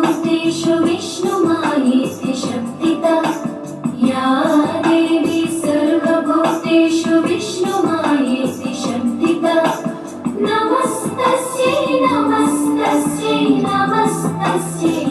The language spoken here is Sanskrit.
सर्वभूतेषु विष्णुमायेति शब्दिता या देवी सर्वभूतेषु विष्णुमायेति शब्दिता नमस्तस्यै नमस्तस्यै नमस्तस्यै